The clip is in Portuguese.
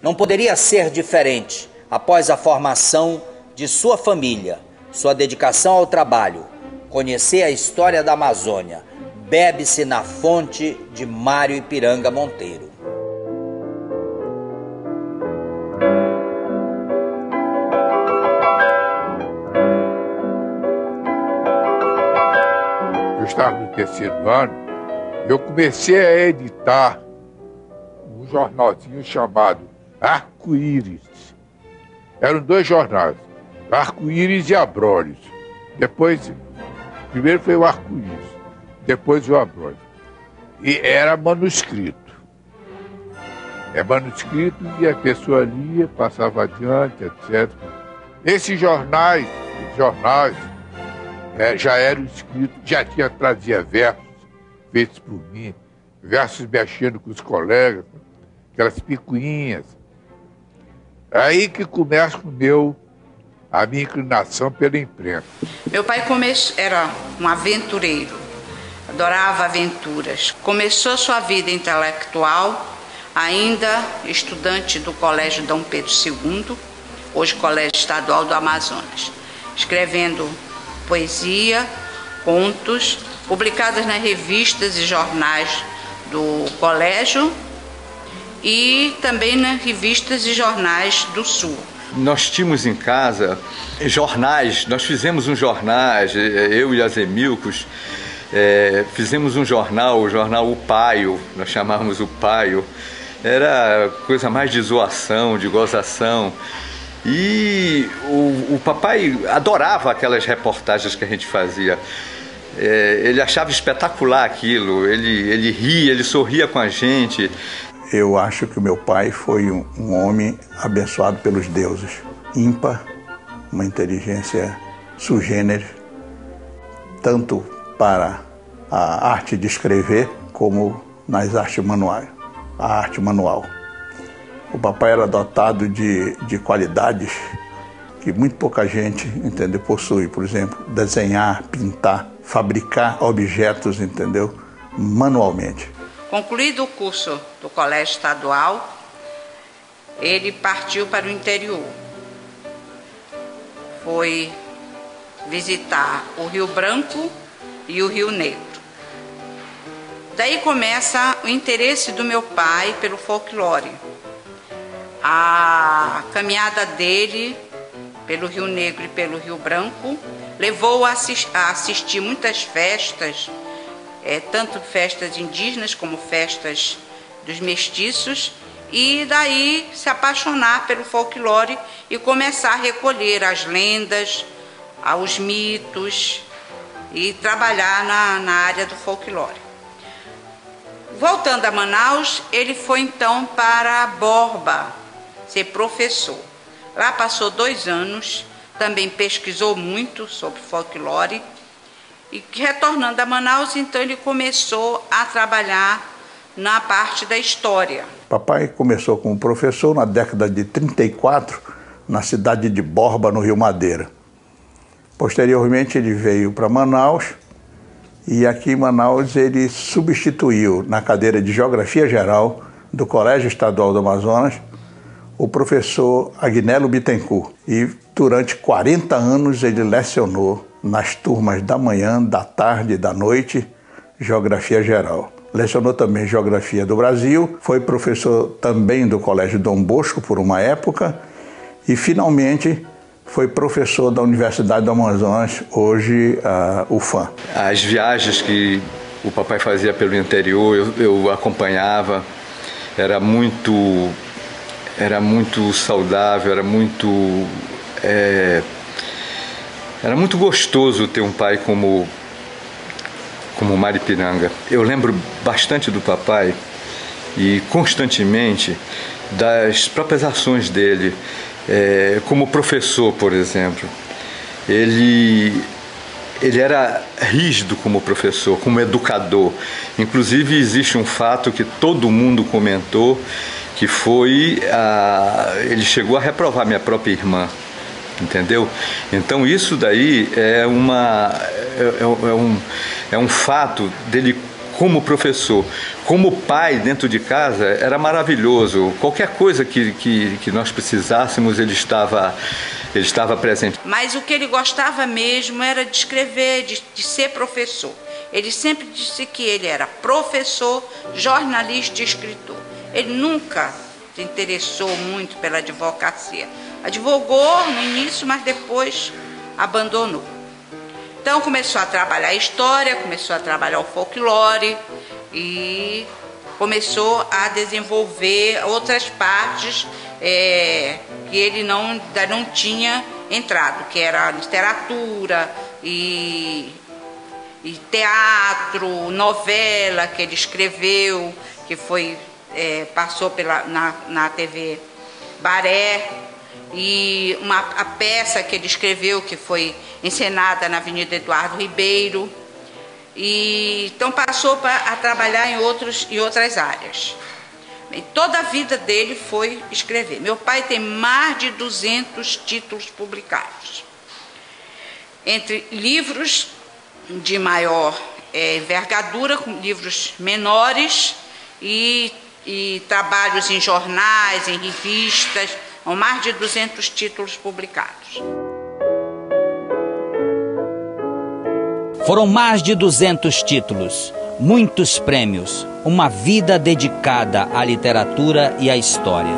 Não poderia ser diferente após a formação de sua família, sua dedicação ao trabalho, conhecer a história da Amazônia. Bebe-se na fonte de Mário Ipiranga Monteiro. Eu estava no terceiro ano, eu comecei a editar um jornalzinho chamado Arco-Íris. Eram 2 jornais, Arco-Íris e Abrolhos. Depois, primeiro foi o Arco-Íris, depois o Abrolhos. E era manuscrito. É manuscrito e a pessoa lia, passava adiante, etc. Esses jornais já eram escritos, já trazia versos feitos por mim, versos mexendo com os colegas, aquelas picuinhas. Aí que começa a minha inclinação pela imprensa. Meu pai era um aventureiro, adorava aventuras. Começou sua vida intelectual, ainda estudante do Colégio Dom Pedro II, hoje Colégio Estadual do Amazonas, escrevendo poesia, contos, publicadas nas revistas e jornais do colégio e também nas revistas e jornais do Sul. Nós tínhamos em casa jornais, nós fizemos um jornal, eu e as Emilcos, fizemos um jornal, o jornal O Paio, nós chamávamos O Paio, era coisa mais de zoação, de gozação. E o papai adorava aquelas reportagens que a gente fazia. Ele achava espetacular aquilo, ele ria, ele sorria com a gente. Eu acho que o meu pai foi um homem abençoado pelos deuses, ímpar, uma inteligência sui generis, tanto para a arte de escrever como nas artes manuais, a arte manual. O papai era dotado de qualidades que muito pouca gente, entendeu, possui. Por exemplo, desenhar, pintar, fabricar objetos, entendeu, manualmente. Concluído o curso do Colégio Estadual, ele partiu para o interior. Foi visitar o Rio Branco e o Rio Negro. Daí começa o interesse do meu pai pelo folclore. A caminhada dele pelo Rio Negro e pelo Rio Branco levou a assistir muitas festas, tanto festas indígenas como festas dos mestiços, e daí se apaixonar pelo folclore e começar a recolher as lendas, os mitos e trabalhar na área do folclore. Voltando a Manaus, ele foi então para Borba ser professor. Lá passou 2 anos, também pesquisou muito sobre folclore e retornando a Manaus, então ele começou a trabalhar na parte da história. Papai começou como professor na década de 34, na cidade de Borba, no Rio Madeira. Posteriormente ele veio para Manaus e aqui em Manaus ele substituiu na cadeira de Geografia Geral do Colégio Estadual do Amazonas o professor Agnello Bittencourt. E durante 40 anos ele lecionou nas turmas da manhã, da tarde e da noite, Geografia Geral. Lecionou também Geografia do Brasil, foi professor também do Colégio Dom Bosco por uma época e finalmente foi professor da Universidade do Amazonas, hoje a UFAM. As viagens que o papai fazia pelo interior, eu acompanhava, era muito saudável, era muito gostoso ter um pai como Mário Ipiranga. Eu lembro bastante do papai e constantemente das próprias ações dele, como professor, por exemplo. Ele era rígido como professor, como educador. Inclusive existe um fato que todo mundo comentou, que foi ele chegou a reprovar minha própria irmã, entendeu? Então isso daí é um fato dele como professor. Como pai dentro de casa era maravilhoso. Qualquer coisa que nós precisássemos, ele estava presente. Mas o que ele gostava mesmo era de escrever, de ser professor. Ele sempre disse que ele era professor, jornalista e escritor. Ele nunca se interessou muito pela advocacia. Advogou no início, mas depois abandonou. Então começou a trabalhar a história, começou a trabalhar o folclore e começou a desenvolver outras partes que ele ainda não tinha entrado, que era a literatura e teatro, novela que ele escreveu, que foi passou na TV Baré, e a peça que ele escreveu que foi encenada na Avenida Eduardo Ribeiro. E então passou a trabalhar em outras áreas. E toda a vida dele foi escrever. Meu pai tem mais de 200 títulos publicados, entre livros de maior envergadura, com livros menores e trabalhos em jornais, em revistas, com mais de 200 títulos publicados. Foram mais de 200 títulos, muitos prêmios, uma vida dedicada à literatura e à história.